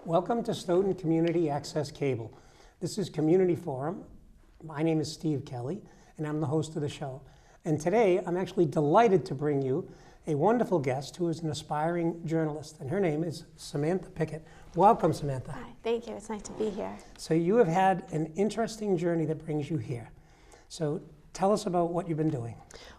Welcome to Stoughton Community Access Cable. This is Community Forum. My name is Steve Kelley, and I'm the host of the show. And today, I'm actually delighted to bring you a wonderful guest who is an aspiring journalist, and her name is Samantha Pickette. Welcome, Samantha. Hi, thank you. It's nice to be here. So you have had an interesting journey that brings you here. So tell us about what you've been doing.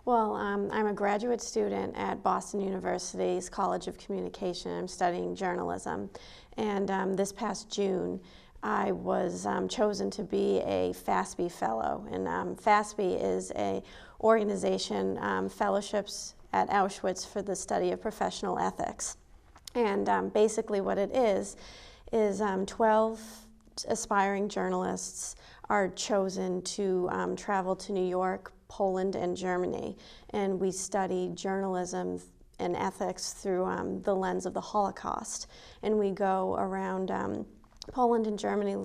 Well, I'm a graduate student at Boston University's College of Communication. I'm studying journalism. And this past June, I was chosen to be a FASPE fellow. And FASPE is an organization, fellowships at Auschwitz for the study of professional ethics. And basically what it is 12 aspiring journalists are chosen to travel to New York, Poland, and Germany. And we study journalism and ethics through the lens of the Holocaust. And we go around Poland and Germany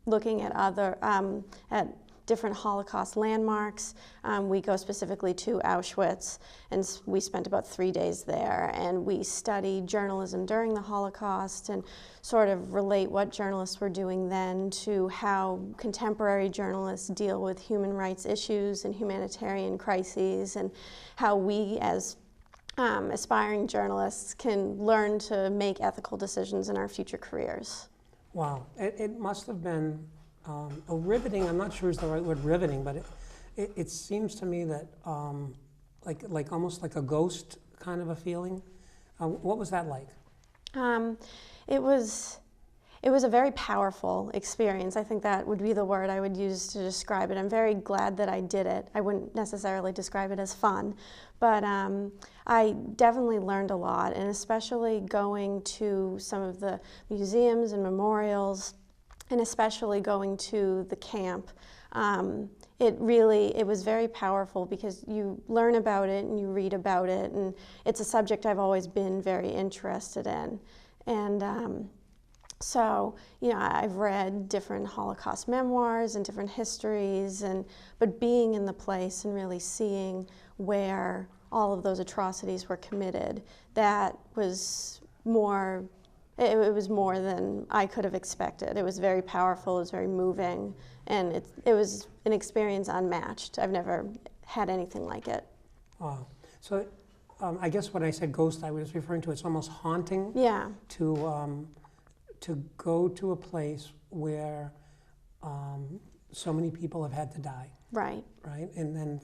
looking at at different Holocaust landmarks. We go specifically to Auschwitz, and we spent about 3 days there, and we study journalism during the Holocaust and sort of relate what journalists were doing then to how contemporary journalists deal with human rights issues and humanitarian crises, and how we as aspiring journalists can learn to make ethical decisions in our future careers. Wow, it must have been a riveting, I'm not sure is the right word, riveting, but it seems to me that like almost like a ghost kind of a feeling. What was that like? It was a very powerful experience. I think that would be the word I would use to describe it. I'm very glad that I did it. I wouldn't necessarily describe it as fun, but I definitely learned a lot, and especially going to some of the museums and memorials, and especially going to the camp. It was very powerful because you learn about it and you read about it, and it's a subject I've always been very interested in. And so, you know, I've read different Holocaust memoirs and different histories, but being in the place and really seeing where all of those atrocities were committed, that was more, it was more than I could have expected. It was very powerful, it was very moving, and it was an experience unmatched. I've never had anything like it. Wow. So I guess when I said ghost, I was referring to it's almost haunting. Yeah. To go to a place where so many people have had to die. Right. Right, and then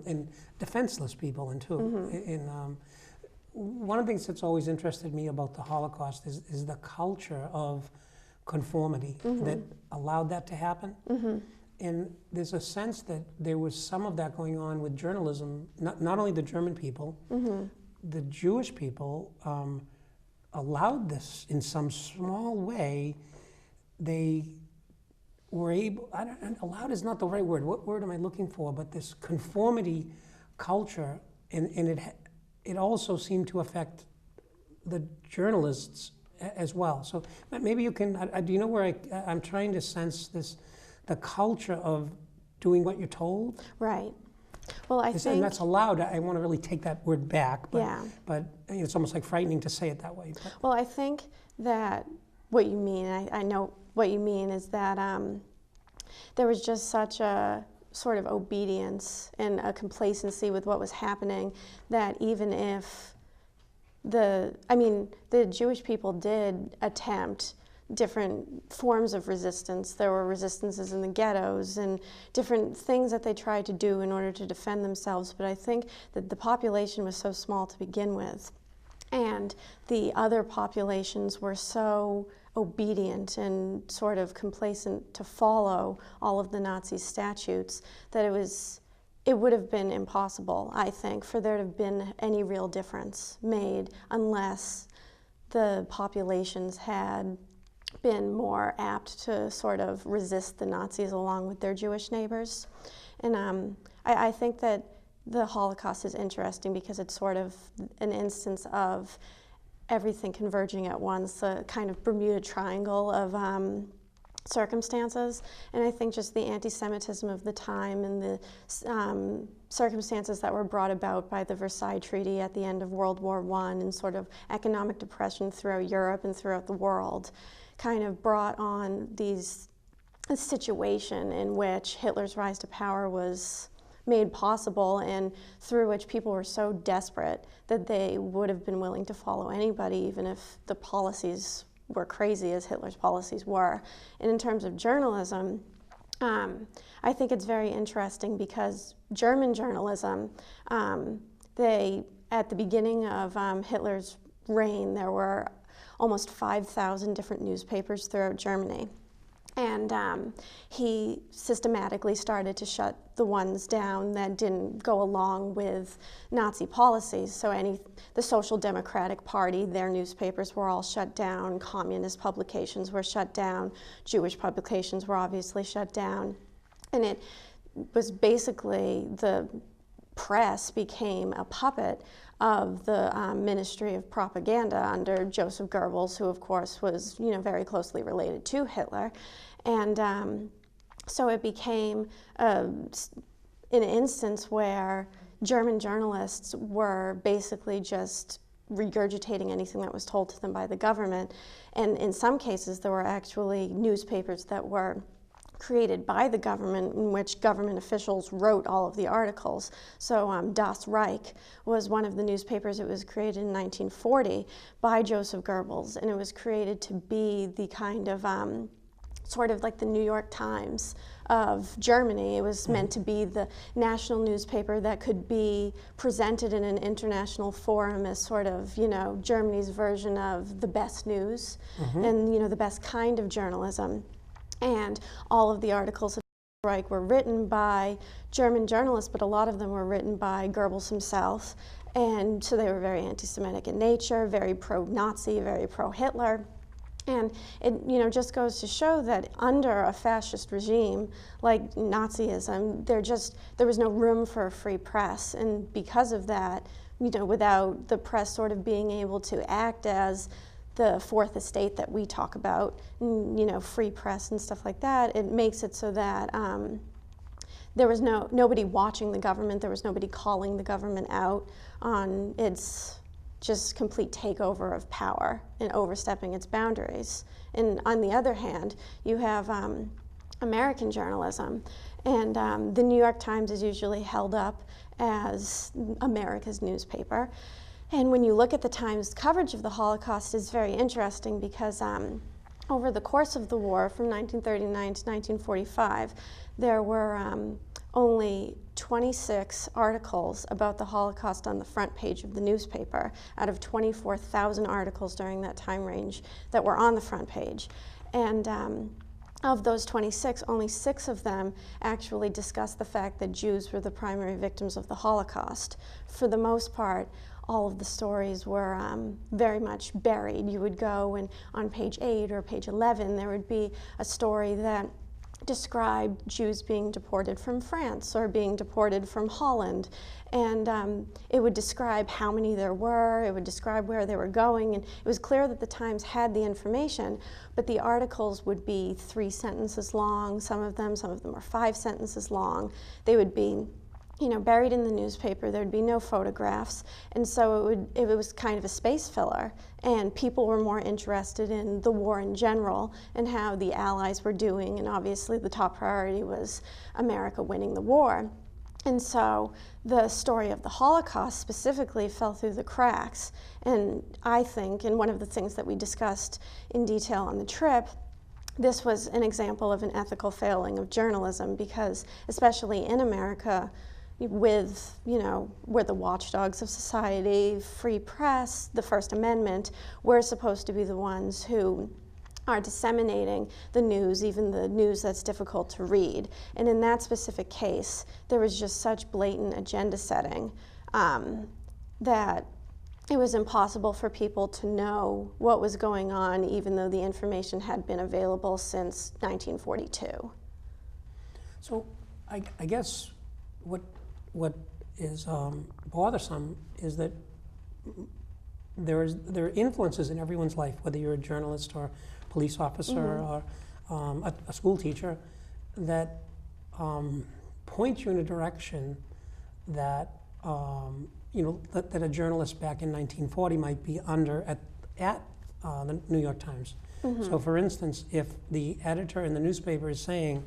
and defenseless people, and too. Mm-hmm. One of the things that's always interested me about the Holocaust is the culture of conformity mm-hmm. that allowed that to happen. Mm-hmm. And there's a sense that there was some of that going on with journalism. Not only the German people, mm-hmm. the Jewish people allowed this in some small way. They were able, allowed is not the right word, what word am I looking for, but this conformity culture, and it also seemed to affect the journalists as well. So maybe you can, do you know where I'm trying to sense this, the culture of doing what you're told? Right. Well, I think... And that's allowed. I want to really take that word back, but, yeah. but it's almost like frightening to say it that way. But. Well, I think that what you mean, I know what you mean, is that there was just such a sort of obedience and a complacency with what was happening that even if the Jewish people did attempt different forms of resistance. There were resistances in the ghettos and different things that they tried to do in order to defend themselves, but I think that the population was so small to begin with, and the other populations were so obedient and sort of complacent to follow all of the Nazi statutes that it would have been impossible, I think, for there to have been any real difference made unless the populations had been more apt to sort of resist the Nazis along with their Jewish neighbors. And I think that the Holocaust is interesting because it's sort of an instance of everything converging at once, a kind of Bermuda Triangle of circumstances, and I think just the anti-Semitism of the time and the circumstances that were brought about by the Versailles Treaty at the end of World War I and sort of economic depression throughout Europe and throughout the world kind of brought on a situation in which Hitler's rise to power was made possible, and through which people were so desperate that they would have been willing to follow anybody, even if the policies were crazy as Hitler's policies were. And in terms of journalism, I think it's very interesting because German journalism, at the beginning of Hitler's reign, there were almost 5,000 different newspapers throughout Germany. And he systematically started to shut the ones down that didn't go along with Nazi policies. So the Social Democratic Party, their newspapers were all shut down, communist publications were shut down, Jewish publications were obviously shut down. And it was basically, the press became a puppet of the Ministry of Propaganda under Joseph Goebbels, who of course was very closely related to Hitler. And so it became an instance where German journalists were basically just regurgitating anything that was told to them by the government. And in some cases, there were actually newspapers that were created by the government in which government officials wrote all of the articles. So Das Reich was one of the newspapers. It was created in 1940 by Joseph Goebbels, and it was created to be the kind of sort of like the New York Times of Germany. It was meant to be the national newspaper that could be presented in an international forum as sort of, Germany's version of the best news and, the best kind of journalism. And all of the articles of Reich were written by German journalists, but a lot of them were written by Goebbels himself. And so they were very anti-Semitic in nature, very pro-Nazi, very pro-Hitler. And it just goes to show that under a fascist regime like Nazism, there was no room for a free press. And because of that, without the press sort of being able to act as the fourth estate that we talk about, free press and stuff like that, it makes it so that there was nobody watching the government, there was nobody calling the government out on its just complete takeover of power and overstepping its boundaries. And on the other hand, you have American journalism, and the New York Times is usually held up as America's newspaper. And when you look at the Times coverage of the Holocaust, it's very interesting because over the course of the war, from 1939 to 1945, there were only 26 articles about the Holocaust on the front page of the newspaper out of 24,000 articles during that time range that were on the front page. And of those 26, only 6 of them actually discussed the fact that Jews were the primary victims of the Holocaust. For the most part, all of the stories were very much buried. You would go and on page 8 or page 11, there would be a story that described Jews being deported from France or being deported from Holland. And it would describe how many there were, it would describe where they were going, and it was clear that the Times had the information, but the articles would be 3 sentences long, some of them were 5 sentences long. They would be buried in the newspaper. There'd be no photographs, and so it was kind of a space filler, and people were more interested in the war in general and how the Allies were doing, and obviously the top priority was America winning the war. And so the story of the Holocaust specifically fell through the cracks, and I think, and one of the things that we discussed in detail on the trip, this was an example of an ethical failing of journalism, because especially in America, with, we're the watchdogs of society, free press, the First Amendment, we're supposed to be the ones who are disseminating the news, even the news that's difficult to read. And in that specific case, there was just such blatant agenda setting that it was impossible for people to know what was going on, even though the information had been available since 1942. So I guess what is bothersome is that there are influences in everyone's life, whether you're a journalist or police officer or a school teacher, that point you in a direction that that a journalist back in 1940 might be under at the New York Times. Mm-hmm. So, for instance, if the editor in the newspaper is saying,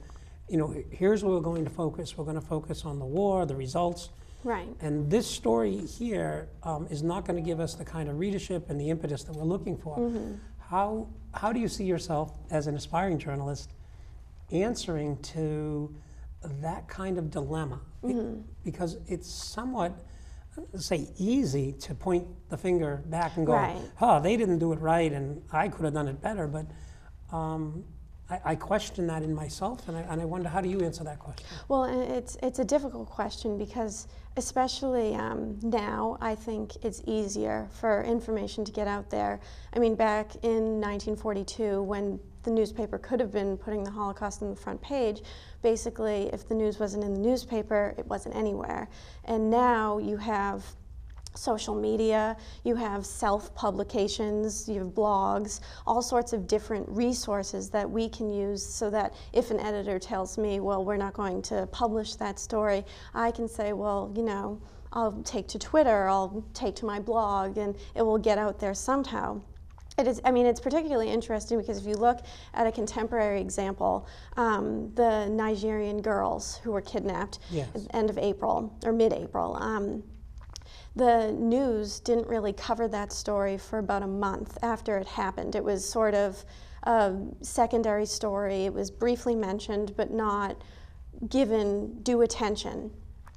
here's where we're going to focus. We're going to focus on the war, the results. Right. And this story here is not going to give us the kind of readership and the impetus that we're looking for. Mm-hmm. How do you see yourself as an aspiring journalist answering to that kind of dilemma? Mm-hmm. Because it's somewhat, say, easy to point the finger back and go, right. They didn't do it right and I could have done it better. But I question that in myself, and I wonder, how do you answer that question? Well, it's a difficult question because especially now, I think it's easier for information to get out there. I mean, back in 1942, when the newspaper could have been putting the Holocaust on the front page, basically, if the news wasn't in the newspaper, it wasn't anywhere. And now you have social media, you have self-publications, you have blogs, all sorts of different resources that we can use so that if an editor tells me, well, we're not going to publish that story, I can say, well, I'll take to Twitter, I'll take to my blog, and it will get out there somehow. It's particularly interesting because if you look at a contemporary example, the Nigerian girls who were kidnapped at the end of April, or mid-April, the news didn't really cover that story for about a month after it happened. It was sort of a secondary story. It was briefly mentioned, but not given due attention.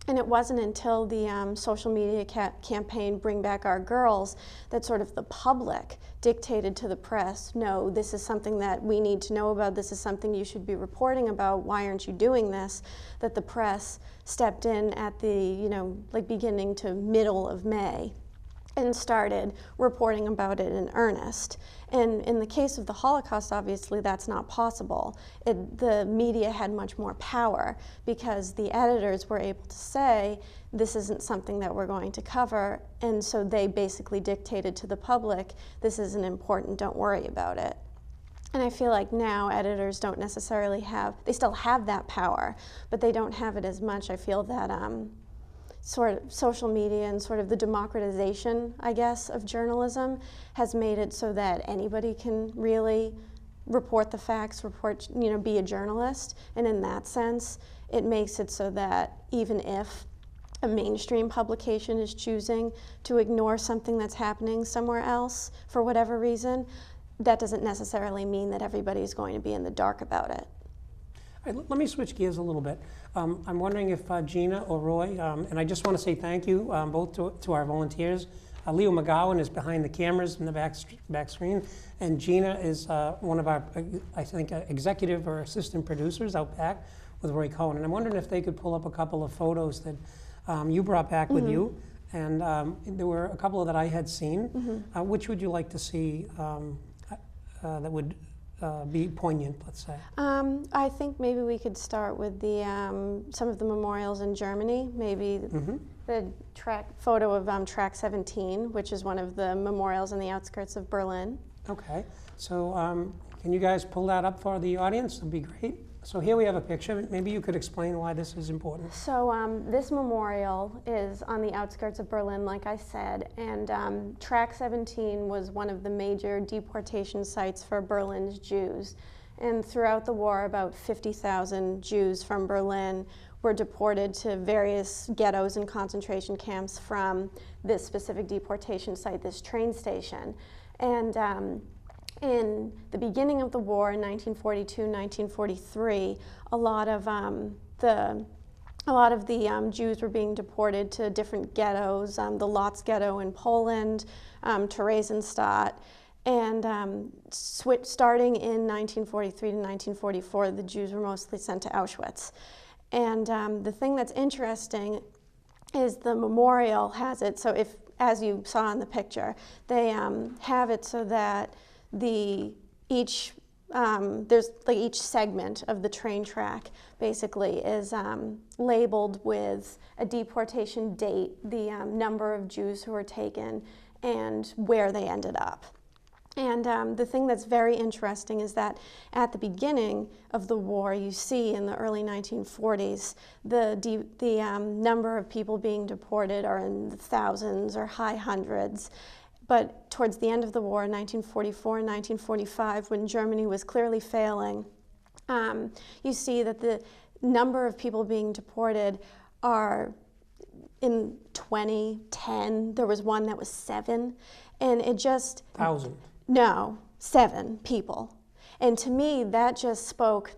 And it wasn't until the social media campaign, Bring Back Our Girls, that sort of the public dictated to the press, no, this is something that we need to know about, this is something you should be reporting about, why aren't you doing this, that the press stepped in at the, beginning to middle of May and started reporting about it in earnest. And in the case of the Holocaust, obviously, that's not possible. The media had much more power because the editors were able to say, this isn't something that we're going to cover, and so they basically dictated to the public, this isn't important, don't worry about it. And I feel like now editors don't necessarily they still have that power, but they don't have it as much. I feel that sort of social media and sort of the democratization, I guess, of journalism has made it so that anybody can really report the facts, be a journalist. And in that sense, it makes it so that even if a mainstream publication is choosing to ignore something that's happening somewhere else for whatever reason, that doesn't necessarily mean that everybody's going to be in the dark about it. All right, let me switch gears a little bit. I'm wondering if Gina or Roy, and I just want to say thank you both to our volunteers. Leo McGowan is behind the cameras in the back screen, and Gina is one of our, I think, executive or assistant producers out back with Roy Cohen. And I'm wondering if they could pull up a couple of photos that you brought back with you, and there were a couple that I had seen. Which would you like to see that would be poignant, let's say? I think maybe we could start with the some of the memorials in Germany. Maybe the photo of Track 17, which is one of the memorials on the outskirts of Berlin. Okay, so can you guys pull that up for the audience? That'd be great. So here we have a picture. Maybe you could explain why this is important. So this memorial is on the outskirts of Berlin, like I said, and Track 17 was one of the major deportation sites for Berlin's Jews. And throughout the war, about 50,000 Jews from Berlin were deported to various ghettos and concentration camps from this specific deportation site, this train station. And in the beginning of the war in 1942, 1943, a lot of the Jews were being deported to different ghettos, the Lodz ghetto in Poland, Theresienstadt, and starting in 1943 to 1944, the Jews were mostly sent to Auschwitz. And the thing that's interesting is the memorial has it, so if, as you saw in the picture, they have it so that each segment of the train track basically is labeled with a deportation date, the number of Jews who were taken, and where they ended up. And the thing that's very interesting is that at the beginning of the war, you see in the early 1940s, the number of people being deported are in the thousands or high hundreds. But towards the end of the war, 1944 and 1945, when Germany was clearly failing, you see that the number of people being deported are in 20, 10. There was one that was 7. And it just... 1,000. No, 7 people. And to me, that just spoke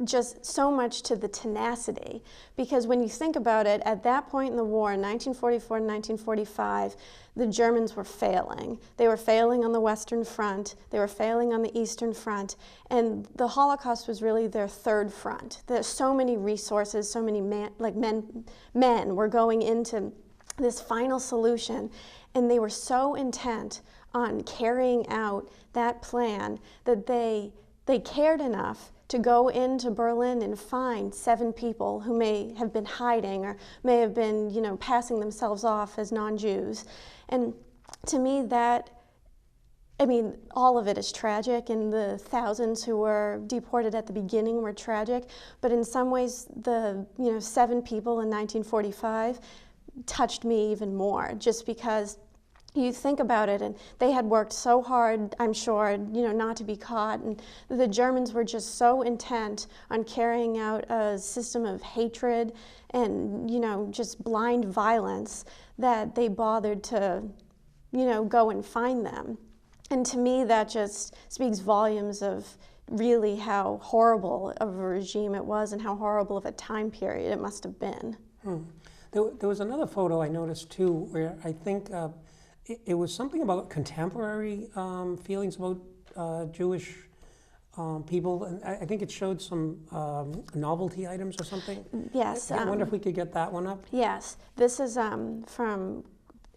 just so much to the tenacity. Because when you think about it, at that point in the war, in 1944 and 1945, the Germans were failing. They were failing on the Western Front. They were failing on the Eastern Front. And the Holocaust was really their third front. There's so many resources, so many men were going into this final solution. And they were so intent on carrying out that plan that they cared enough to go into Berlin and find 7 people who may have been hiding or may have been, passing themselves off as non-Jews. And to me, all of it is tragic, and the thousands who were deported at the beginning were tragic, but in some ways, the 7 people in 1945 touched me even more, just because you think about it, and they had worked so hard, I'm sure, not to be caught, and the Germans were just so intent on carrying out a system of hatred and, just blind violence that they bothered to, go and find them. And to me, that just speaks volumes of really how horrible of a regime it was and how horrible of a time period it must have been. There was another photo I noticed, too, where I think it was something about contemporary feelings about Jewish people, and I think it showed some novelty items or something. Yes. I wonder if we could get that one up. Yes. This is from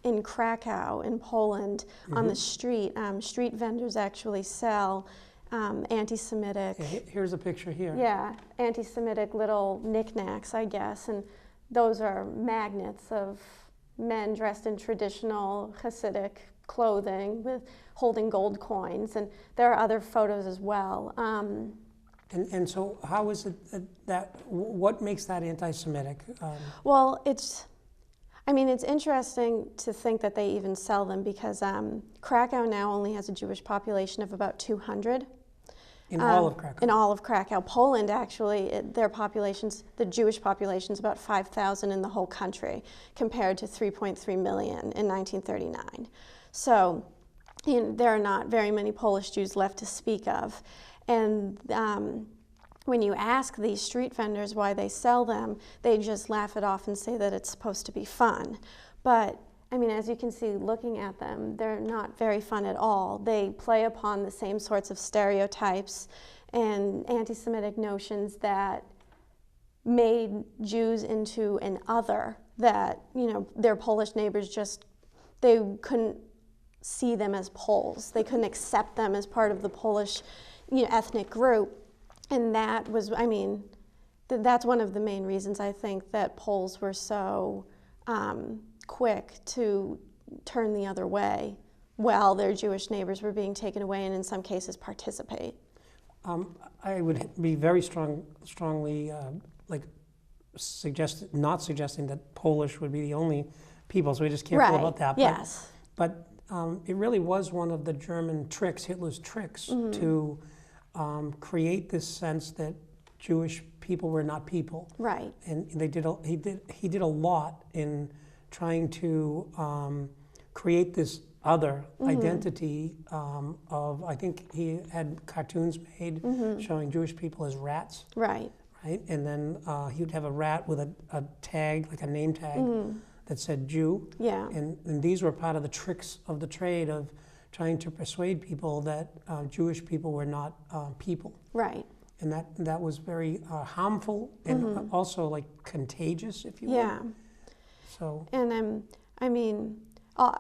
in Krakow, in Poland, on the street. Street vendors actually sell anti-Semitic. Yeah, here's a picture here. Yeah, anti-Semitic little knickknacks, I guess, and those are magnets of men dressed in traditional Hasidic clothing with holding gold coins, and there are other photos as well. And so how is it what makes that anti-Semitic? Well, it's interesting to think that they even sell them, because Krakow now only has a Jewish population of about 200. In all of Krakow? In all of Krakow. Poland, actually, the Jewish population is about 5,000 in the whole country, compared to 3.3 million in 1939. So there are not very many Polish Jews left to speak of. And when you ask these street vendors why they sell them, they just laugh it off and say that it's supposed to be fun. But as you can see, looking at them, they're not very fun at all. They play upon the same sorts of stereotypes and anti-Semitic notions that made Jews into an other, that, their Polish neighbors they couldn't see them as Poles. They couldn't accept them as part of the Polish, ethnic group. And that was, that's one of the main reasons I think that Poles were so quick to turn the other way while their Jewish neighbors were being taken away and in some cases participate. I would be very strongly not suggesting that Polish would be the only people, so we just careful about that. Yes. But it really was one of the German tricks, Hitler's tricks, to create this sense that Jewish people were not people. Right. And he did a lot in trying to create this other identity of, I think he had cartoons made showing Jewish people as rats. Right. Right? And then he would have a rat with a tag, like a name tag, that said Jew. Yeah. And these were part of the tricks of the trade of trying to persuade people that Jewish people were not people. Right. And that was very harmful and also like contagious, if you will. Yeah. So. And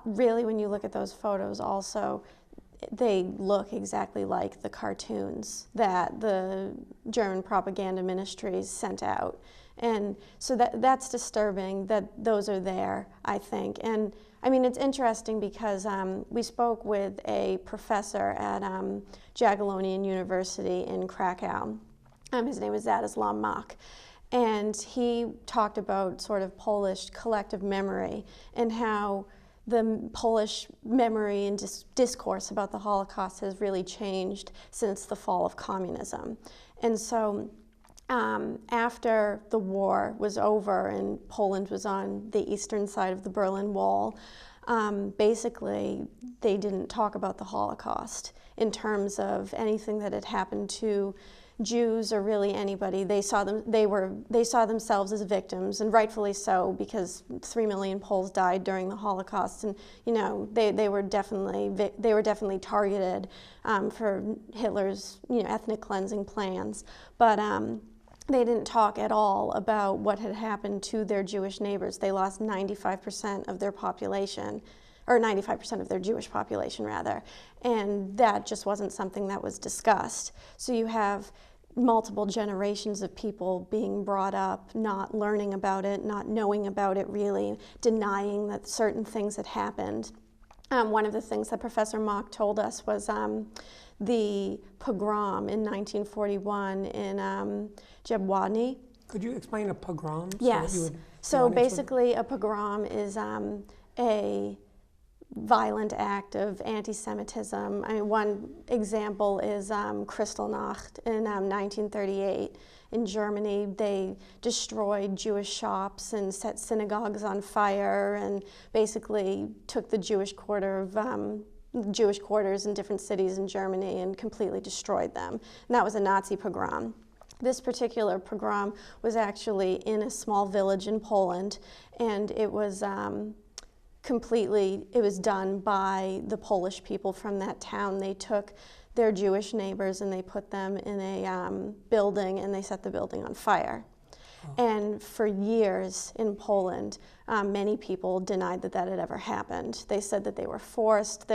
really, when you look at those photos, also, they look exactly like the cartoons that the German propaganda ministries sent out. And so that's disturbing that those are there, I think. And I mean, it's interesting because we spoke with a professor at Jagiellonian University in Krakow. His name is Zadislaw Mach. And he talked about sort of Polish collective memory and how the Polish memory and discourse about the Holocaust has really changed since the fall of communism. And so after the war was over and Poland was on the eastern side of the Berlin Wall, basically they didn't talk about the Holocaust in terms of anything that had happened to Jews or really anybody. They saw themselves as victims, and rightfully so, because 3 million Poles died during the Holocaust, and you know they were definitely targeted for Hitler's ethnic cleansing plans. But they didn't talk at all about what had happened to their Jewish neighbors. They lost 95% of their population, or 95% of their Jewish population, rather, and that just wasn't something that was discussed. So you have multiple generations of people being brought up, not learning about it, not knowing about it really, denying that certain things had happened. One of the things that Professor Mach told us was the pogrom in 1941 in Jabłony. Could you explain a pogrom? Yes. So basically a pogrom is a violent act of anti-Semitism. I mean, one example is Kristallnacht in 1938 in Germany. They destroyed Jewish shops and set synagogues on fire and basically took the Jewish quarters in different cities in Germany and completely destroyed them. And that was a Nazi pogrom. This particular pogrom was actually in a small village in Poland, and it was it was done by the Polish people from that town. They took their Jewish neighbors and they put them in a building and they set the building on fire. Oh. And for years in Poland, many people denied that that had ever happened. They said that they were forced.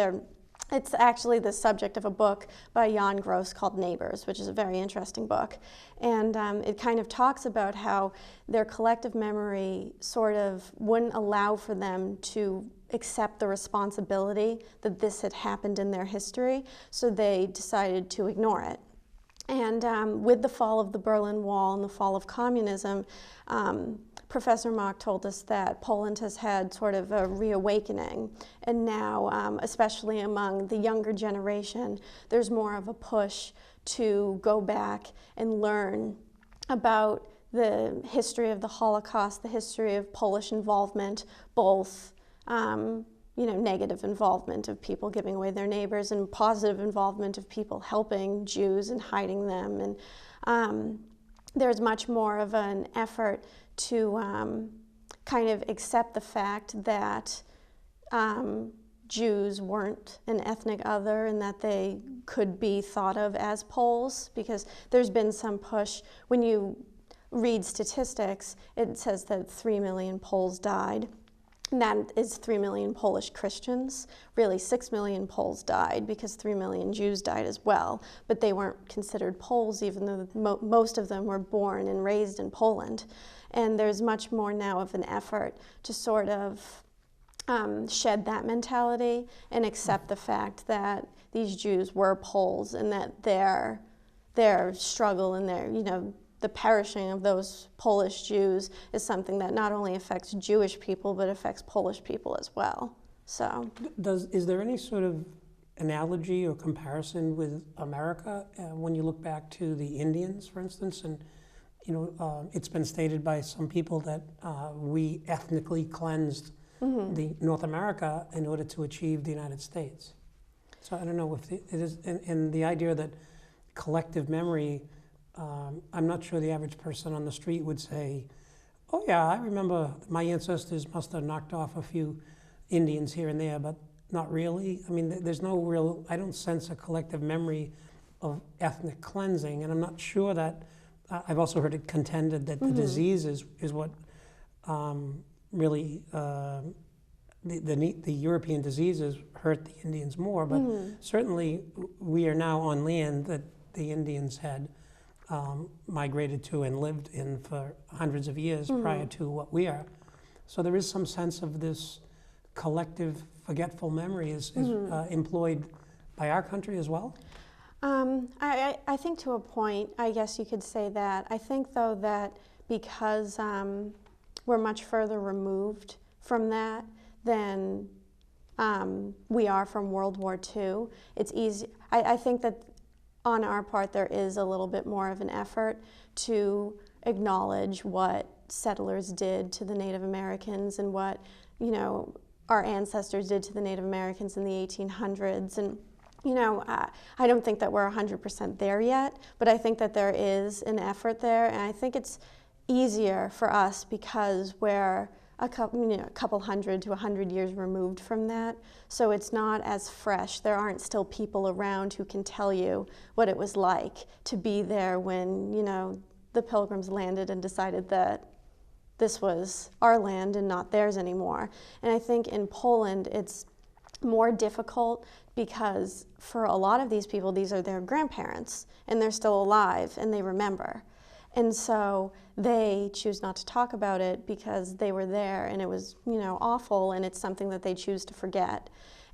It's actually the subject of a book by Jan Gross called Neighbors, which is a very interesting book. And it kind of talks about how their collective memory sort of wouldn't allow for them to accept the responsibility that this had happened in their history, so they decided to ignore it. And with the fall of the Berlin Wall and the fall of communism, Professor Mach told us that Poland has had sort of a reawakening, and now, especially among the younger generation, there's more of a push to go back and learn about the history of the Holocaust, the history of Polish involvement, both negative involvement of people giving away their neighbors and positive involvement of people helping Jews and hiding them. And there's much more of an effort to kind of accept the fact that Jews weren't an ethnic other and that they could be thought of as Poles, because there's been some push. When you read statistics, it says that 3 million Poles died. And that is 3 million Polish Christians. Really, 6 million Poles died because 3 million Jews died as well. But they weren't considered Poles, even though most of them were born and raised in Poland. And there's much more now of an effort to sort of shed that mentality and accept the fact that these Jews were Poles and that their struggle and their, the perishing of those Polish Jews is something that not only affects Jewish people, but affects Polish people as well. So, is there any sort of analogy or comparison with America when you look back to the Indians, for instance? And it's been stated by some people that we ethnically cleansed the North America in order to achieve the United States. So I don't know if it is, and the idea that collective memory. I'm not sure the average person on the street would say, oh yeah, I remember my ancestors must have knocked off a few Indians here and there, but not really. I mean, there's no real, I don't sense a collective memory of ethnic cleansing, and I'm not sure that, I've also heard it contended that the disease is what really the European diseases hurt the Indians more, but certainly we are now on land that the Indians had migrated to and lived in for hundreds of years prior to what we are. So there is some sense of this collective forgetful memory is employed by our country as well? I think to a point, I guess you could say that. I think, though, that because we're much further removed from that than we are from World War II, it's easy. I think that on our part there is a little bit more of an effort to acknowledge what settlers did to the Native Americans and what, you know, our ancestors did to the Native Americans in the 1800s. And, you know, I don't think that we're 100% there yet, but I think that there is an effort there, and I think it's easier for us because we're a couple hundred to 100 years removed from that, so it's not as fresh. There aren't still people around who can tell you what it was like to be there when, you know, the Pilgrims landed and decided that this was our land and not theirs anymore. And I think in Poland it's more difficult because for a lot of these people, these are their grandparents and they're still alive and they remember. And so they choose not to talk about it because they were there and it was, you know, awful, and it's something that they choose to forget.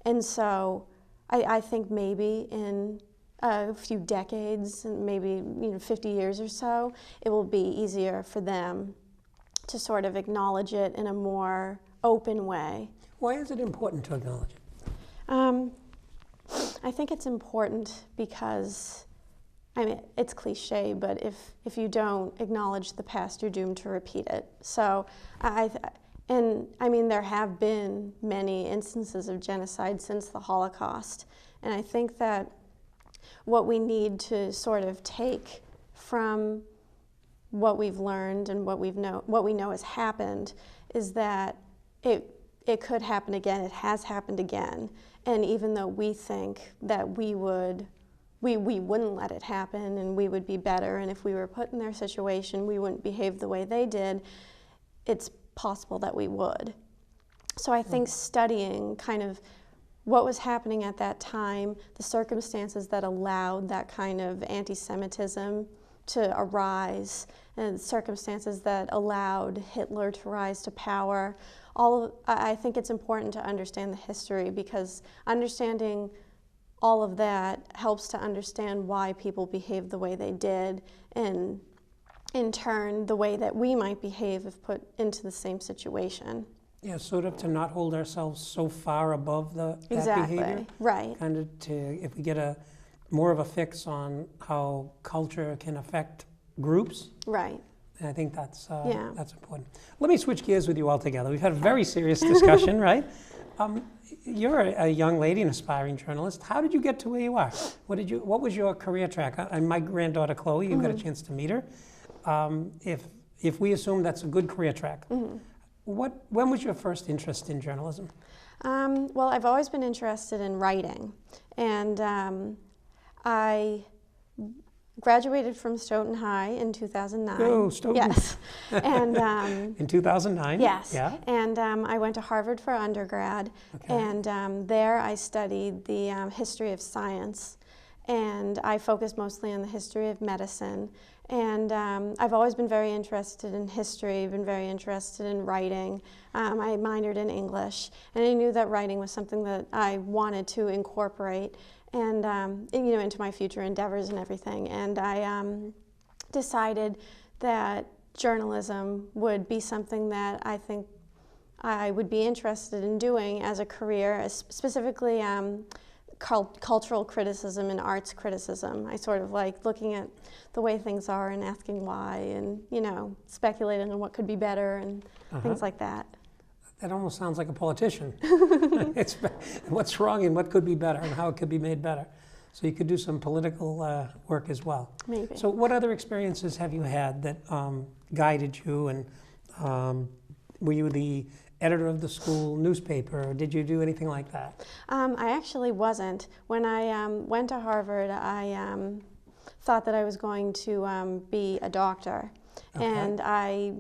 And so I think maybe in a few decades, maybe, you know, 50 years or so, it will be easier for them to sort of acknowledge it in a more open way. Why is it important to acknowledge it? I think it's important because, I mean, it's cliche, but if you don't acknowledge the past, you're doomed to repeat it. So, and I mean, there have been many instances of genocide since the Holocaust, and I think that what we need to sort of take from what we've learned and what we know has happened is that it could happen again. It has happened again, and even though we think that we wouldn't let it happen and we would be better, and if we were put in their situation we wouldn't behave the way they did, it's possible that we would. So I think studying kind of what was happening at that time, the circumstances that allowed that kind of anti-Semitism to arise, and circumstances that allowed Hitler to rise to power, I think it's important to understand the history, because understanding all of that helps to understand why people behaved the way they did, and in turn, the way that we might behave if put into the same situation. Yeah, sort of to not hold ourselves so far above that Exactly. behavior. Right. Kind of if we get more of a fix on how culture can affect groups. Right. And I think that's Yeah. that's important. Let me switch gears with you altogether. We've had a very serious discussion, right? You're a young lady, an aspiring journalist. How did you get to where you are? What was your career track? And my granddaughter Chloe, you got a chance to meet her. If we assume that's a good career track, when was your first interest in journalism? Well, I've always been interested in writing, and I graduated from Stoughton High in 2009. Oh, Stoughton. Yes. And in 2009? Yes. Yeah. And I went to Harvard for undergrad, Okay. and there I studied the history of science, and I focused mostly on the history of medicine. And I've always been very interested in history, been very interested in writing. I minored in English, and I knew that writing was something that I wanted to incorporate and you know, into my future endeavors and everything. And I decided that journalism would be something that I think I would be interested in doing as a career, specifically cultural criticism and arts criticism. I sort of like looking at the way things are and asking why, and, you know, speculating on what could be better and things like that. That almost sounds like a politician. It's what's wrong and what could be better and how it could be made better. So you could do some political work as well. Maybe. So what other experiences have you had that guided you, and were you the editor of the school newspaper, or did you do anything like that? I actually wasn't. When I went to Harvard, I thought that I was going to be a doctor. Okay. And I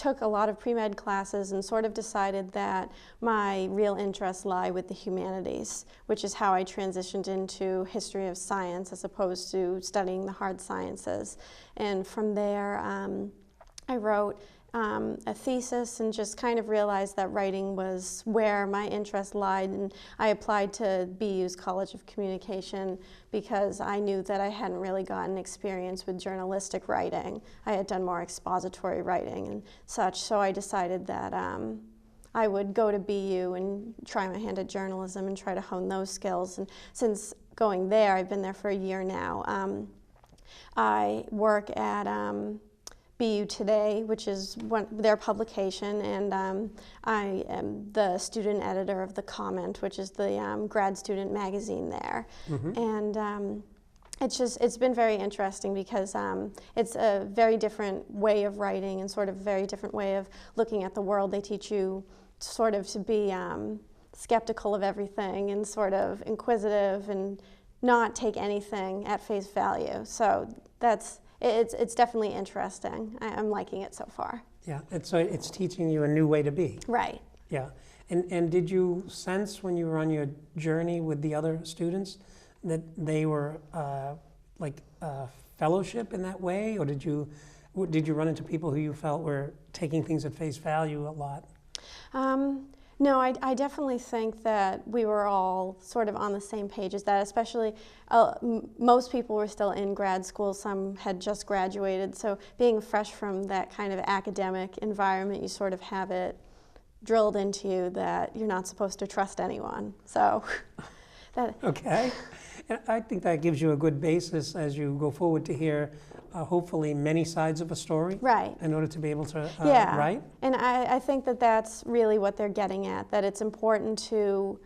took a lot of pre-med classes and sort of decided that my real interests lie with the humanities, which is how I transitioned into history of science as opposed to studying the hard sciences. And from there, I wrote a thesis and just kind of realized that writing was where my interest lied, and I applied to BU's College of Communication because I knew that I hadn't really gotten experience with journalistic writing. I had done more expository writing and such, so I decided that I would go to BU and try my hand at journalism and try to hone those skills. And since going there, I've been there for a year now. I work at BU Today, which is their publication, and I am the student editor of The Comment, which is the grad student magazine there. And it's been very interesting because it's a very different way of writing and sort of a very different way of looking at the world. They teach you sort of to be skeptical of everything and sort of inquisitive and not take anything at face value. So it's definitely interesting. I'm liking it so far. Yeah, it's teaching you a new way to be. Right. Yeah, and did you sense when you were on your journey with the other students that they were like fellowship in that way, or did you run into people who you felt were taking things at face value a lot? No, I definitely think that we were all sort of on the same page as that, especially most people were still in grad school, some had just graduated, so being fresh from that kind of academic environment, you sort of have it drilled into you that you're not supposed to trust anyone. So that. Okay. And I think that gives you a good basis as you go forward to hear hopefully many sides of a story. Right. In order to be able to write. And I think that that's really what they're getting at, that it's important to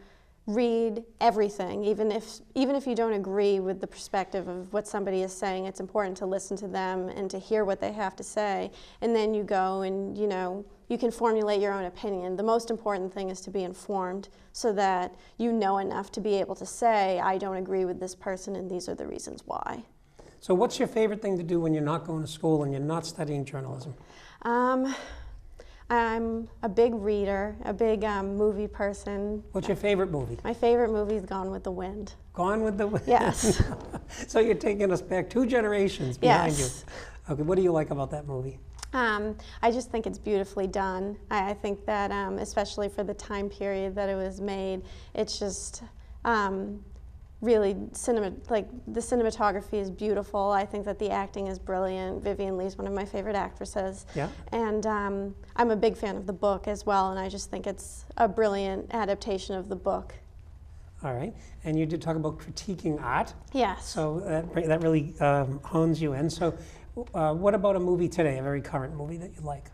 read everything, even if you don't agree with the perspective of what somebody is saying. It's important to listen to them and to hear what they have to say, and then you go and you can formulate your own opinion. The most important thing is to be informed so that you know enough to be able to say, I don't agree with this person and these are the reasons why. So what's your favorite thing to do when you're not going to school and you're not studying journalism? I'm a big reader, a big movie person. What's your favorite movie? My favorite movie is Gone with the Wind. Gone with the Wind? Yes. So you're taking us back 2 generations behind yes. you. Okay, what do you like about that movie? I just think it's beautifully done. I think that especially for the time period that it was made, it's just really the cinematography is beautiful. I think that the acting is brilliant. Vivien Leigh's one of my favorite actresses. Yeah. And I'm a big fan of the book as well, and I just think it's a brilliant adaptation of the book. All right. And you did talk about critiquing art. Yes. So that really hones you in. So what about a movie today, a very current movie that you like?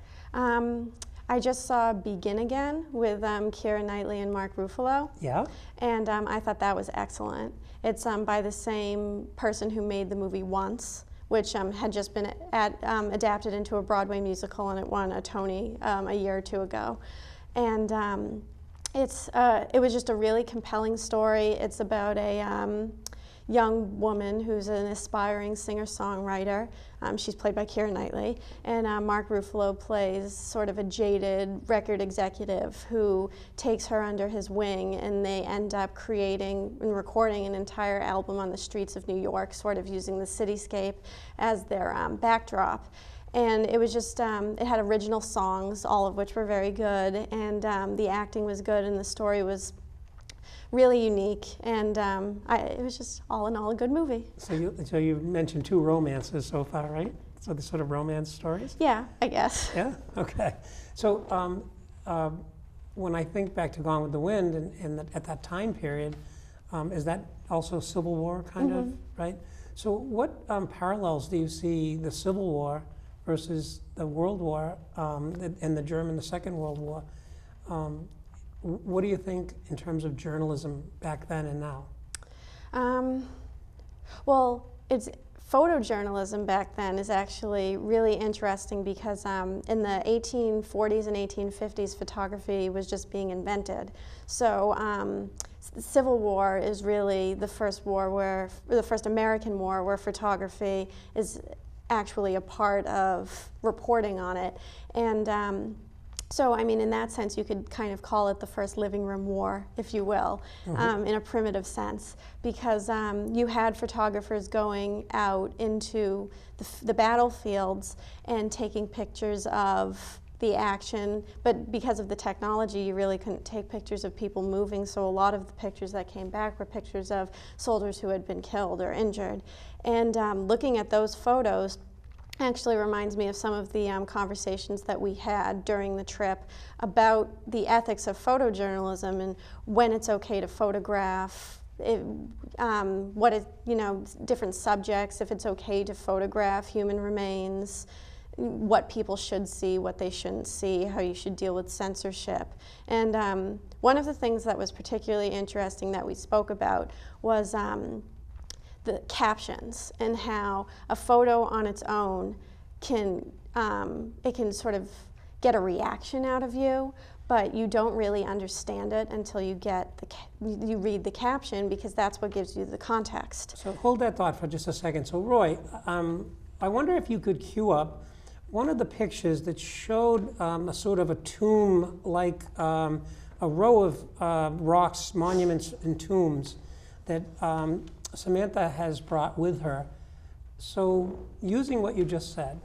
I just saw Begin Again with Keira Knightley and Mark Ruffalo. Yeah. And I thought that was excellent. It's by the same person who made the movie Once, which had just been adapted into a Broadway musical, and it won a Tony a year or 2 ago. And it was just a really compelling story. It's about a young woman who's an aspiring singer-songwriter. She's played by Keira Knightley, and Mark Ruffalo plays sort of a jaded record executive who takes her under his wing, and they end up creating and recording an entire album on the streets of New York, sort of using the cityscape as their backdrop. And it was just, it had original songs, all of which were very good, and the acting was good, and the story was really unique, and it was just all in all a good movie. So you mentioned 2 romances so far, right? So the sort of romance stories? Yeah, I guess. Yeah? Okay. So when I think back to Gone with the Wind and at that time period, is that also Civil War kind of, right? So what parallels do you see the Civil War versus the World War and the Second World War? What do you think in terms of journalism back then and now? Well, photojournalism back then is actually really interesting because in the 1840s and 1850s, photography was just being invented. So the Civil War is really the first American war where photography is actually a part of reporting on it. And so, I mean, in that sense, you could kind of call it the first living room war, if you will, in a primitive sense, because you had photographers going out into the battlefields and taking pictures of the action, but because of the technology, you really couldn't take pictures of people moving, so a lot of the pictures that came back were pictures of soldiers who had been killed or injured. And looking at those photos actually reminds me of some of the conversations that we had during the trip about the ethics of photojournalism and when it's okay to photograph, what is, different subjects, if it's okay to photograph human remains, what people should see, what they shouldn't see, how you should deal with censorship. And one of the things that was particularly interesting that we spoke about was the captions and how a photo on its own can sort of get a reaction out of you, but you don't really understand it until you you read the caption, because that's what gives you the context. So hold that thought for just a second. So Roy, I wonder if you could cue up one of the pictures that showed a sort of a tomb, like a row of rocks, monuments, and tombs that Samantha has brought with her. So using what you just said,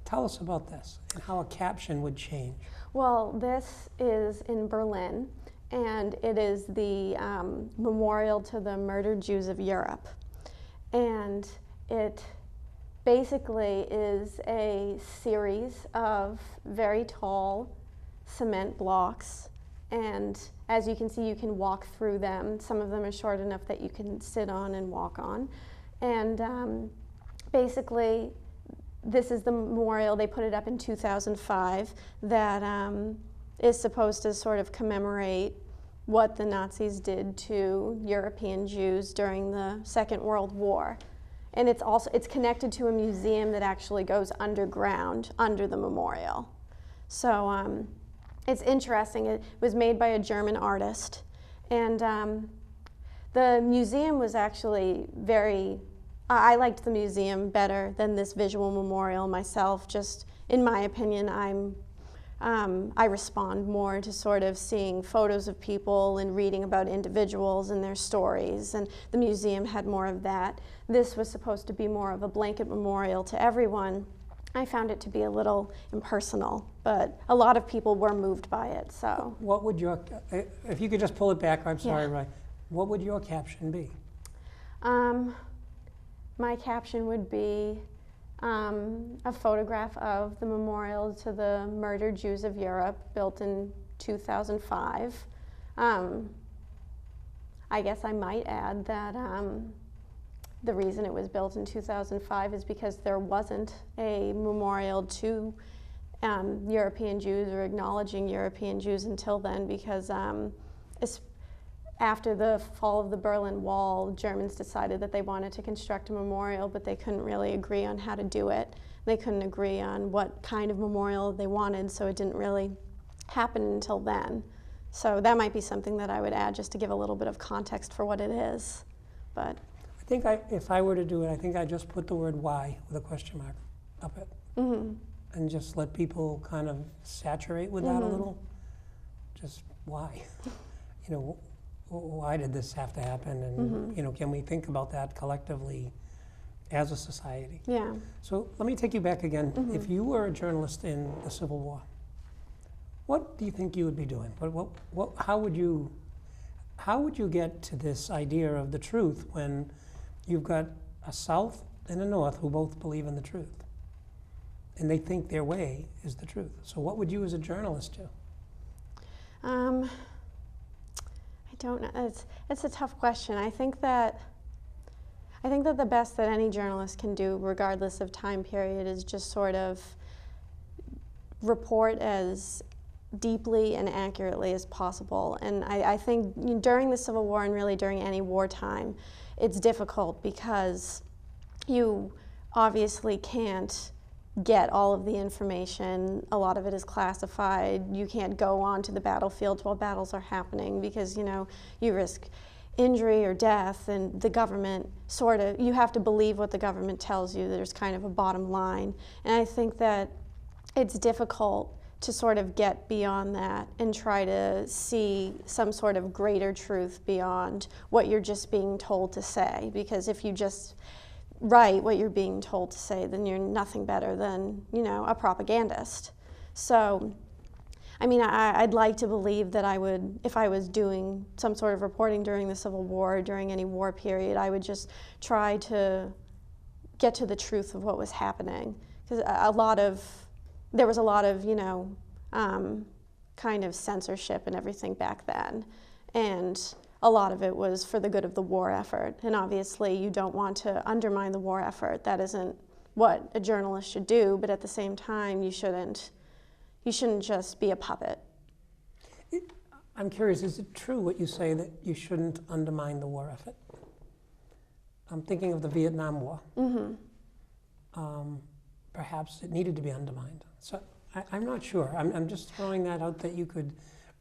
tell us about this and how a caption would change. Well, this is in Berlin, and it is the memorial to the murdered Jews of Europe. And it basically is a series of very tall cement blocks, and as you can see, you can walk through them. Some of them are short enough that you can sit on and walk on. And basically, this is the memorial. They put it up in 2005 that is supposed to sort of commemorate what the Nazis did to European Jews during the Second World War. And it's connected to a museum that actually goes underground under the memorial. So it's interesting. It was made by a German artist, and the museum was actually I liked the museum better than this visual memorial myself. Just in my opinion, I respond more to sort of seeing photos of people and reading about individuals and their stories, and the museum had more of that. This was supposed to be more of a blanket memorial to everyone. I found it to be a little impersonal, but a lot of people were moved by it, so. What would if you could just pull it back, I'm sorry, Yeah. Roy, what would your caption be? My caption would be a photograph of the memorial to the murdered Jews of Europe, built in 2005. I guess I might add that the reason it was built in 2005 is because there wasn't a memorial to European Jews or acknowledging European Jews until then, because after the fall of the Berlin Wall, Germans decided that they wanted to construct a memorial, but they couldn't really agree on how to do it. They couldn't agree on what kind of memorial they wanted, so it didn't really happen until then. So that might be something that I would add just to give a little bit of context for what it is. But I think if I were to do it, I think I'd just put the word "why" with a question mark up it, and just let people kind of saturate with that a little. Just why, why did this have to happen? And can we think about that collectively as a society? yeah. So let me take you back again. If you were a journalist in the Civil War, what do you think you would be doing? How would you get to this idea of the truth when you've got a South and a North who both believe in the truth, and they think their way is the truth? So what would you as a journalist do? I don't know. It's a tough question. I think that the best that any journalist can do, regardless of time period, is just sort of report as deeply and accurately as possible. And I think during the Civil War, and really during any wartime, it's difficult because you obviously can't get all of the information. A lot of it is classified. You can't go on to the battlefield while battles are happening because you risk injury or death, and the government you have to believe what the government tells you. There's kind of a bottom line. And I think that it's difficult to sort of get beyond that and try to see some sort of greater truth beyond what you're just being told to say. Because if you just write what you're being told to say, then you're nothing better than, a propagandist. So, I mean, I'd like to believe that I would, if I was doing some sort of reporting during the Civil War, during any war period, I would just try to get to the truth of what was happening. Because there was a lot of, kind of censorship and everything back then. And a lot of it was for the good of the war effort. And obviously you don't want to undermine the war effort. That isn't what a journalist should do, but at the same time, you shouldn't just be a puppet. I'm curious, is it true what you say that you shouldn't undermine the war effort? I'm thinking of the Vietnam War. Mm-hmm. Perhaps it needed to be undermined. So I'm not sure. I'm just throwing that out that you could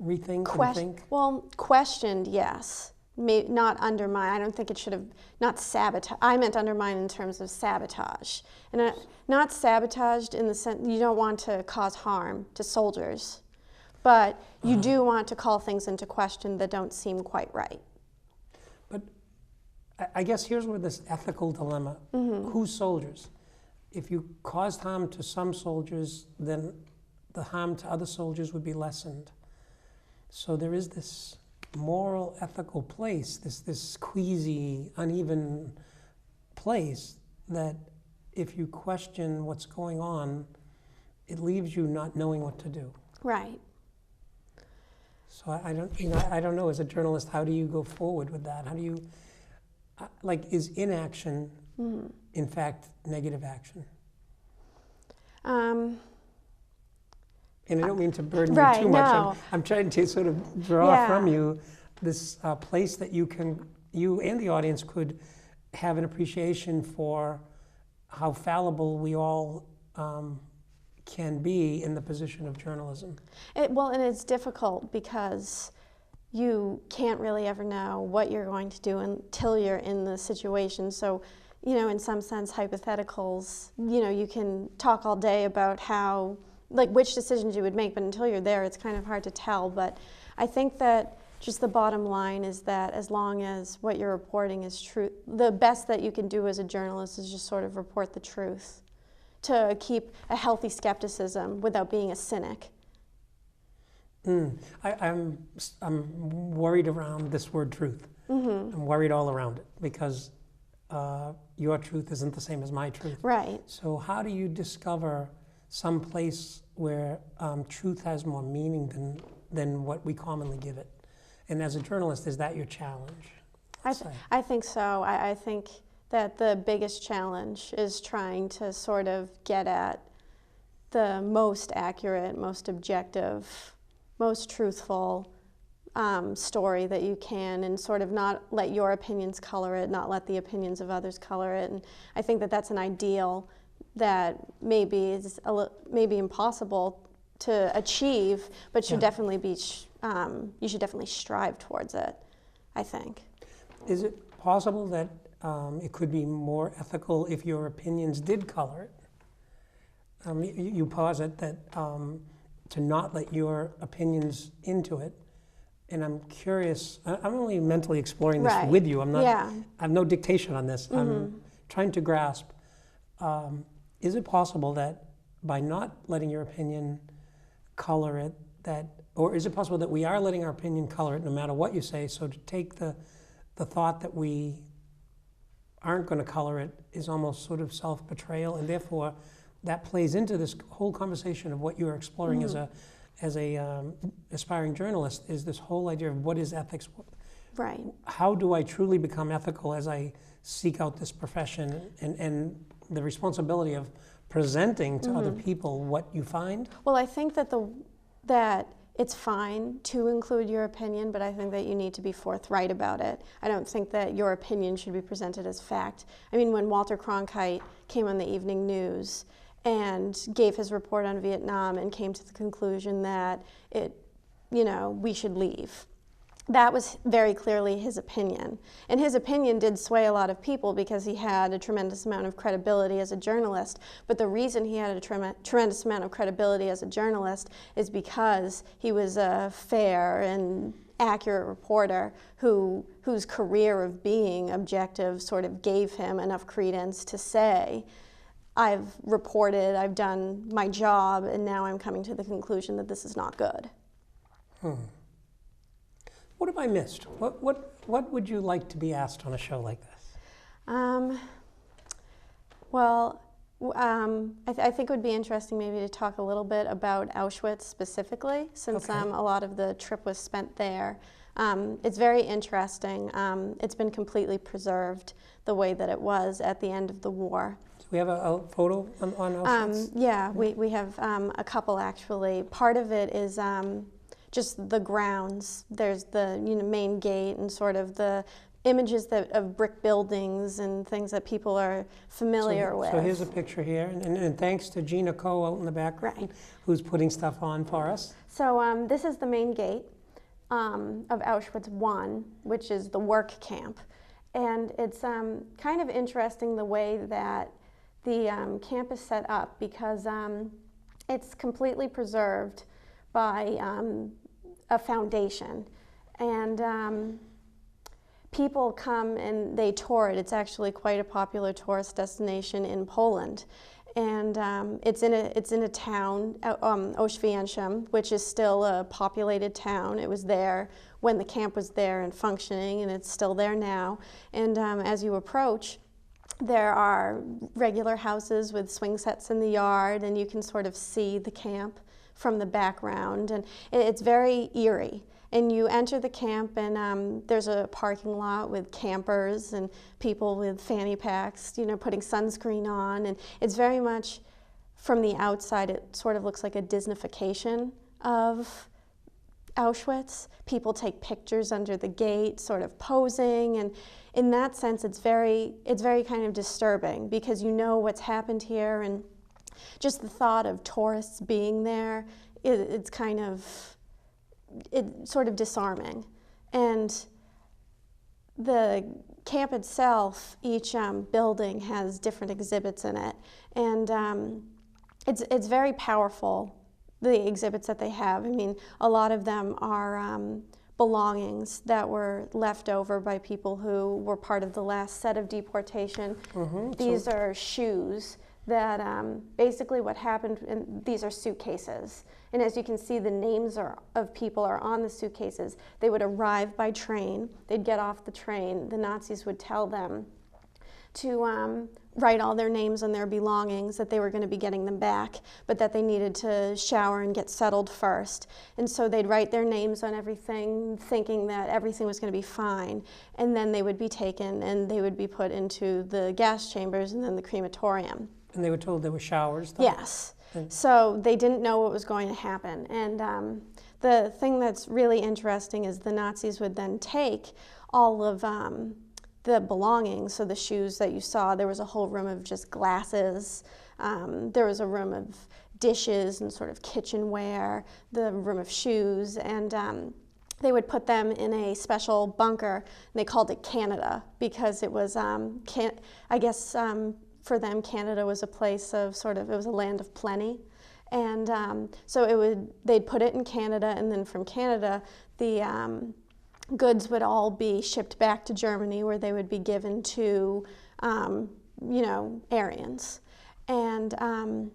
rethink and think. Well, questioned, yes. Not undermine. I don't think it should have, not sabotage. I meant undermine in terms of sabotage. And not sabotaged in the sense, you don't want to cause harm to soldiers, but you do want to call things into question that don't seem quite right. But I guess here's where this ethical dilemma, who's soldiers? If you caused harm to some soldiers, then the harm to other soldiers would be lessened. So there is this moral, ethical place, this queasy, uneven place that if you question what's going on, it leaves you not knowing what to do. Right. So I don't know, as a journalist, how do you go forward with that? How do you, is inaction, in fact, negative action? And I don't mean to burden you too much. No. I'm trying to sort of draw from you this place that you and the audience could have an appreciation for how fallible we all can be in the position of journalism. And it's difficult because you can't really ever know what you're going to do until you're in the situation. So, in some sense, hypotheticals, you can talk all day about how, which decisions you would make, but until you're there, it's kind of hard to tell. But I think that just the bottom line is that as long as what you're reporting is true, the best that you can do as a journalist is just sort of report the truth, to keep a healthy skepticism without being a cynic. I'm worried around this word truth. Mm-hmm. I'm worried all around it because your truth isn't the same as my truth. Right. So how do you discover some place where truth has more meaning than what we commonly give it? And as a journalist, is that your challenge? I think so. I think that the biggest challenge is trying to sort of get at the most accurate, most objective, most truthful story that you can, and sort of not let your opinions color it, not let the opinions of others color it. And I think that that's an ideal that maybe is maybe impossible to achieve, but should definitely be. You should definitely strive towards it, I think. Is it possible that it could be more ethical if your opinions did color it? You posit that to not let your opinions into it. And I'm curious, I'm only mentally exploring this with you. I'm not, I have no dictation on this. I'm trying to grasp, is it possible that by not letting your opinion color it, or is it possible that we are letting our opinion color it no matter what you say, so to take the thought that we aren't going to color it is almost sort of self-betrayal, and therefore that plays into this whole conversation of what you're exploring as a aspiring journalist, is this whole idea of what is ethics. Right. How do I truly become ethical as I seek out this profession and the responsibility of presenting to other people what you find? Well, I think that that it's fine to include your opinion, but I think that you need to be forthright about it. I don't think that your opinion should be presented as fact. I mean, when Walter Cronkite came on the evening news and gave his report on Vietnam and came to the conclusion that we should leave. that was very clearly his opinion. And his opinion did sway a lot of people because he had a tremendous amount of credibility as a journalist. But the reason he had a tremendous amount of credibility as a journalist is because he was a fair and accurate reporter whose career of being objective sort of gave him enough credence to say, I've reported, I've done my job, and now I'm coming to the conclusion that this is not good. What have I missed? What would you like to be asked on a show like this? I think it would be interesting maybe to talk a little bit about Auschwitz specifically, since Okay. a lot of the trip was spent there. It's very interesting. It's been completely preserved the way that it was at the end of the war. Do we have a photo on Auschwitz? Yeah, we have a couple actually. Part of it is just the grounds. There's the main gate and sort of the images of brick buildings and things that people are familiar with. So here's a picture here, and thanks to Gina Coe out in the background, Right. who's putting stuff on for us. So this is the main gate of Auschwitz I, which is the work camp. And it's kind of interesting the way that the camp is set up, because it's completely preserved by a foundation. And people come and they tour it. It's actually quite a popular tourist destination in Poland. And it's in a town, Auschwitz, which is still a populated town. It was there when the camp was there and functioning, and it's still there now. And as you approach, there are regular houses with swing sets in the yard, and you can sort of see the camp from the background. And it's very eerie. And you enter the camp, and there's a parking lot with campers and people with fanny packs, putting sunscreen on. And it's very much, from the outside, it sort of looks like a Disneyfication of Auschwitz. People take pictures under the gate, sort of posing. And in that sense, it's very kind of disturbing, because you know what's happened here. And just the thought of tourists being there, it's sort of disarming. And the camp itself, each building has different exhibits in it, and it's very powerful, the exhibits that they have. I mean, a lot of them are belongings that were left over by people who were part of the last set of deportation. These are shoes that basically what happened, and these are suitcases. And as you can see, the names of people are on the suitcases. They would arrive by train. They'd get off the train. The Nazis would tell them to write all their names on their belongings, that they were going to be getting them back, but that they needed to shower and get settled first. And so they'd write their names on everything, thinking that everything was going to be fine. And then they would be taken and they would be put into the gas chambers and then the crematorium. And they were told there were showers, though? Yes. So they didn't know what was going to happen. And the thing that's really interesting is the Nazis would then take all of the belongings, so the shoes that you saw. There was a whole room of just glasses. There was a room of dishes and sort of kitchenware, the room of shoes, and they would put them in a special bunker, and they called it Canada, because it was, for them, Canada was a place of it was a land of plenty. And so they'd put it in Canada, and then from Canada, the goods would all be shipped back to Germany, where they would be given to, Aryans. And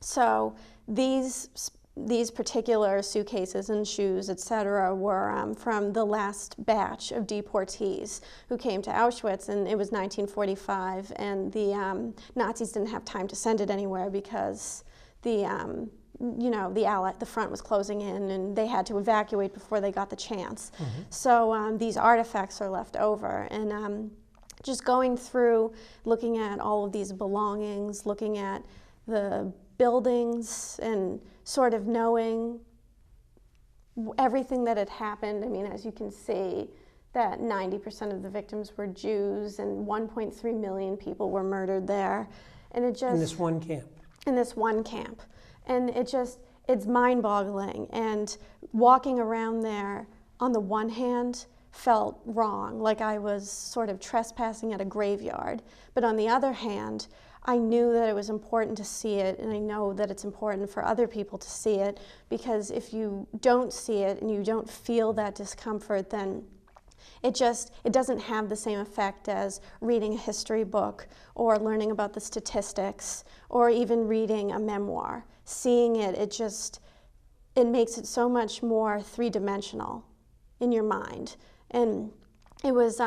so these particular suitcases and shoes, etc., were from the last batch of deportees who came to Auschwitz, and it was 1945, and the Nazis didn't have time to send it anywhere because the front was closing in, and they had to evacuate before they got the chance. So these artifacts are left over, and just going through, looking at all of these belongings, looking at the buildings, and sort of knowing everything that had happened. I mean, as you can see, that 90% of the victims were Jews, and 1.3 million people were murdered there. And it just... In this one camp. In this one camp. And it's mind-boggling. And walking around there, on the one hand, felt wrong, like I was sort of trespassing at a graveyard. But on the other hand, I knew that it was important to see it, and I know that it's important for other people to see it, because if you don't see it and you don't feel that discomfort, then it doesn't have the same effect as reading a history book or learning about the statistics or even reading a memoir. Seeing it, it makes it so much more three-dimensional in your mind. And it was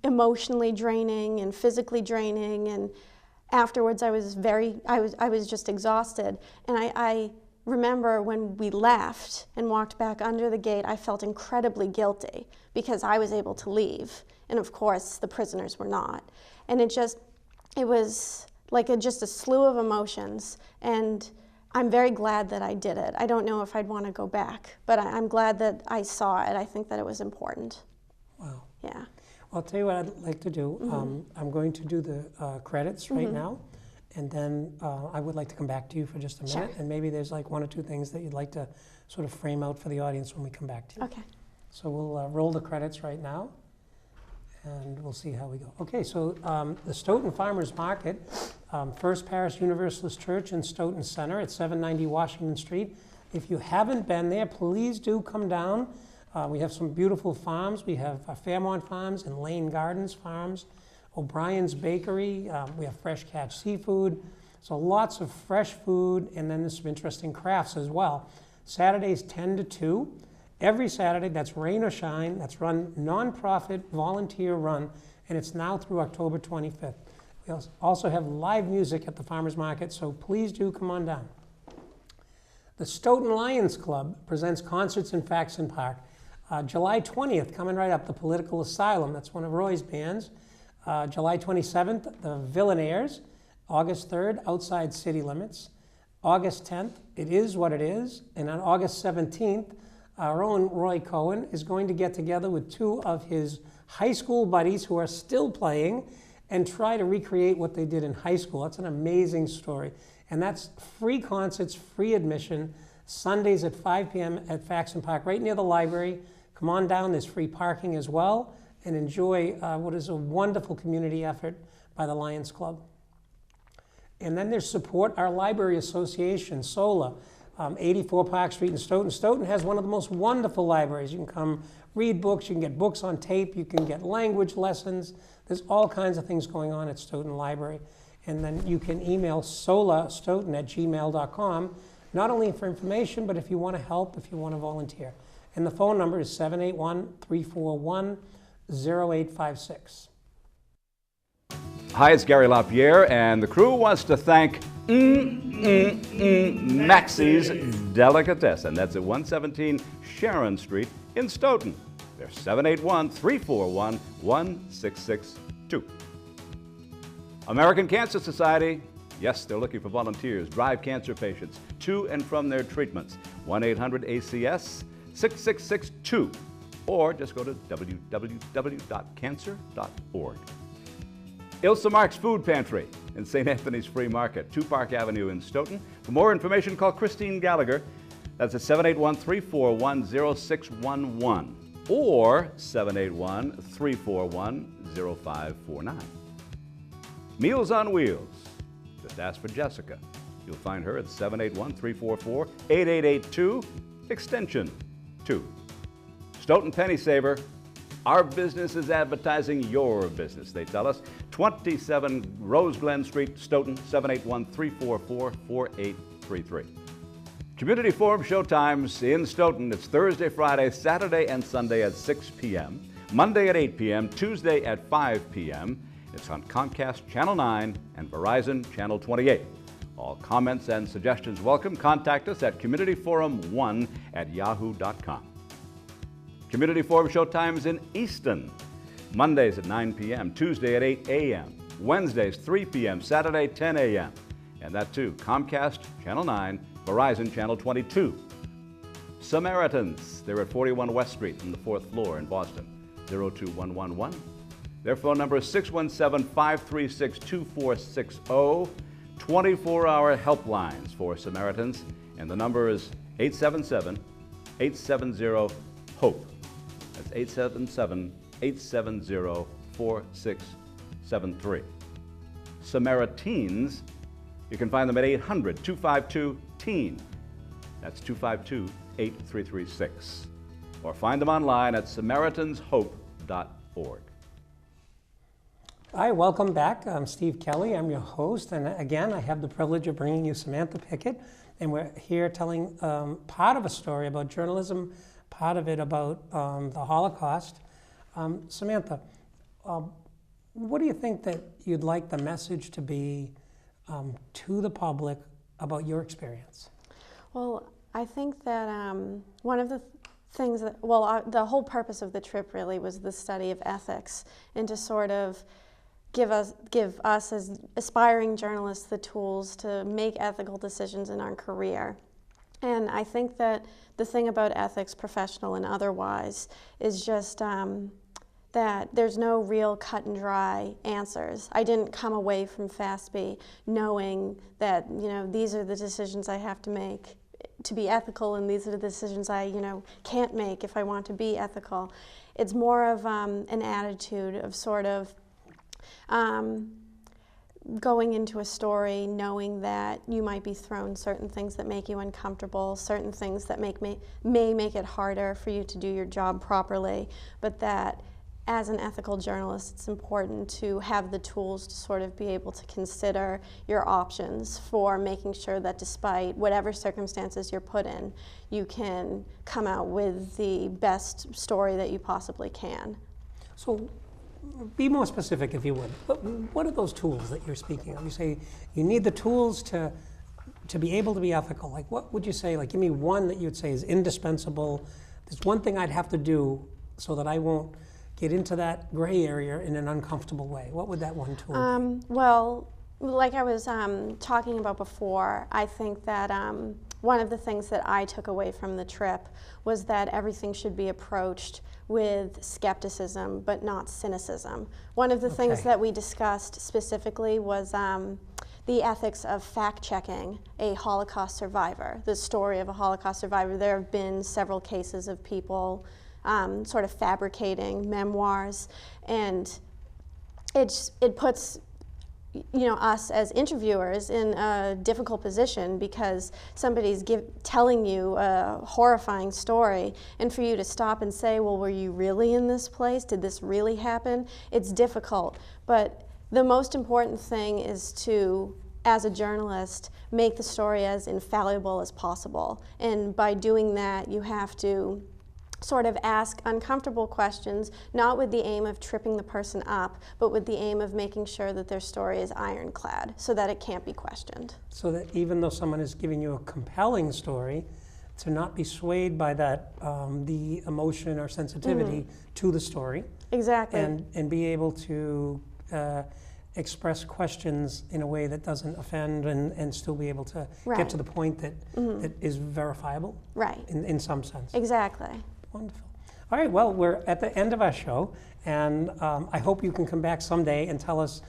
emotionally draining and physically draining, and afterwards I was just exhausted. And I remember when we left and walked back under the gate, I felt incredibly guilty because I was able to leave, and of course the prisoners were not. And it was like just a slew of emotions, and I'm very glad that I did it. I don't know if I'd want to go back, but I'm glad that I saw it. I think that it was important. Wow. Yeah. Well, I'll tell you what I'd like to do. I'm going to do the credits right now, and then I would like to come back to you for just a minute, Sure. and maybe there's like one or two things that you'd like to sort of frame out for the audience when we come back to you. Okay. So we'll roll the credits right now, and we'll see how we go. Okay, so the Stoughton Farmers Market, First Parish Universalist Church in Stoughton Center at 790 Washington Street. If you haven't been there, please do come down. We have some beautiful farms. We have Fairmont Farms and Lane Gardens Farms, O'Brien's Bakery. We have fresh catch seafood. So lots of fresh food, and then there's some interesting crafts as well. Saturdays 10 to 2. Every Saturday, that's rain or shine, that's run nonprofit, volunteer run, and it's now through October 25th. We also have live music at the Farmers Market, so please do come on down. The Stoughton Lions Club presents concerts in Faxon Park. July 20th, coming right up, the Political Asylum, that's one of Roy's bands. July 27th, the Villainaires. August 3rd, Outside City Limits. August 10th, It Is What It Is. And on August 17th, our own Roy Cohen is going to get together with two of his high school buddies who are still playing and try to recreate what they did in high school. That's an amazing story. And that's free concerts, free admission, Sundays at 5 p.m. at Faxon Park, right near the library. Come on down, there's free parking as well, and enjoy what is a wonderful community effort by the Lions Club. And then there's Support Our Library Association, SOLA. 84 Park Street in Stoughton. Stoughton has one of the most wonderful libraries. You can come read books, you can get books on tape, you can get language lessons. There's all kinds of things going on at Stoughton Library. And then you can email solastoughton@gmail.com, not only for information, but if you want to help, if you want to volunteer. And the phone number is 781-341-0856. Hi, it's Gary LaPierre, and the crew wants to thank Maxie's Delicatessen. That's at 117 Sharon Street in Stoughton. They're 781-341-1662. American Cancer Society, yes, they're looking for volunteers. Drive cancer patients to and from their treatments. 1-800-ACS-6662, or just go to www.cancer.org. Ilsa Mark's Food Pantry in St. Anthony's Free Market, 2 Park Avenue in Stoughton. For more information, call Christine Gallagher. That's at 781-341-0611 or 781-341-0549. Meals on Wheels. Just ask for Jessica. You'll find her at 781-344-8882, extension 2. Stoughton Penny Saver. Our business is advertising your business, they tell us. 27 Rose Glen Street, Stoughton, 781-344-4833. Community Forum showtimes in Stoughton. It's Thursday, Friday, Saturday, and Sunday at 6 p.m., Monday at 8 p.m., Tuesday at 5 p.m. It's on Comcast Channel 9 and Verizon Channel 28. All comments and suggestions welcome. Contact us at communityforum1@yahoo.com. Community Forum showtimes in Easton. Mondays at 9 p.m., Tuesday at 8 a.m., Wednesdays 3 p.m., Saturday 10 a.m. And that too, Comcast Channel 9, Verizon Channel 22. Samaritans, they're at 41 West Street on the 4th floor in Boston, 02111. Their phone number is 617-536-2460. 24-hour helplines for Samaritans, and the number is 877-870-HOPE. 877-870-4673. Samaritans, you can find them at 800-252-TEEN. That's 252-8336. Or find them online at SamaritansHope.org. Hi, welcome back. I'm Steve Kelley. I'm your host, and again, I have the privilege of bringing you Samantha Pickette, and we're here telling part of a story about journalism, part of it about the Holocaust. Samantha, what do you think that you'd like the message to be to the public about your experience? Well, I think that one of the things that, the whole purpose of the trip really was the study of ethics, and to sort of give us as aspiring journalists the tools to make ethical decisions in our career. And I think that the thing about ethics, professional and otherwise, is just that there's no real cut and dry answers. I didn't come away from FASPE knowing that, these are the decisions I have to make to be ethical, and these are the decisions I, can't make if I want to be ethical. It's more of an attitude of sort of going into a story knowing that you might be thrown certain things that make you uncomfortable, certain things that may make it harder for you to do your job properly, but that as an ethical journalist, it's important to have the tools to sort of be able to consider your options for making sure that despite whatever circumstances you're put in, you can come out with the best story that you possibly can. So, be more specific, if you would. What are those tools that you're speaking of? You say you need the tools to be able to be ethical. Like, what would you say? Like, give me one that you would say is indispensable. There's one thing I'd have to do so that I won't get into that gray area in an uncomfortable way. What would that one tool be? Well, like I was talking about before, I think that one of the things that I took away from the trip was that everything should be approached with skepticism, but not cynicism. One of the things that we discussed specifically was the ethics of fact-checking a Holocaust survivor, the story of a Holocaust survivor. There have been several cases of people sort of fabricating memoirs, and it puts us as interviewers in a difficult position, because somebody's telling you a horrifying story, and for you to stop and say, well, were you really in this place? Did this really happen? It's difficult, but the most important thing is to, as a journalist, make the story as infallible as possible, and by doing that, you have to sort of ask uncomfortable questions, not with the aim of tripping the person up, but with the aim of making sure that their story is ironclad so that it can't be questioned. So that even though someone is giving you a compelling story, to not be swayed by that, the emotion or sensitivity to the story. Exactly. And be able to express questions in a way that doesn't offend, and still be able to get to the point that, that is verifiable. Right. In some sense. Exactly. Wonderful. All right, well, we're at the end of our show, and I hope you can come back someday and tell us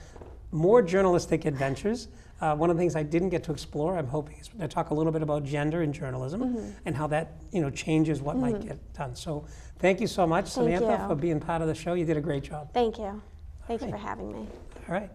more journalistic adventures. One of the things I didn't get to explore, I'm hoping, is to talk a little bit about gender in journalism and how that changes what might get done. So thank you so much, Samantha, for being part of the show. You did a great job. Thank you. Thank you for having me. All right.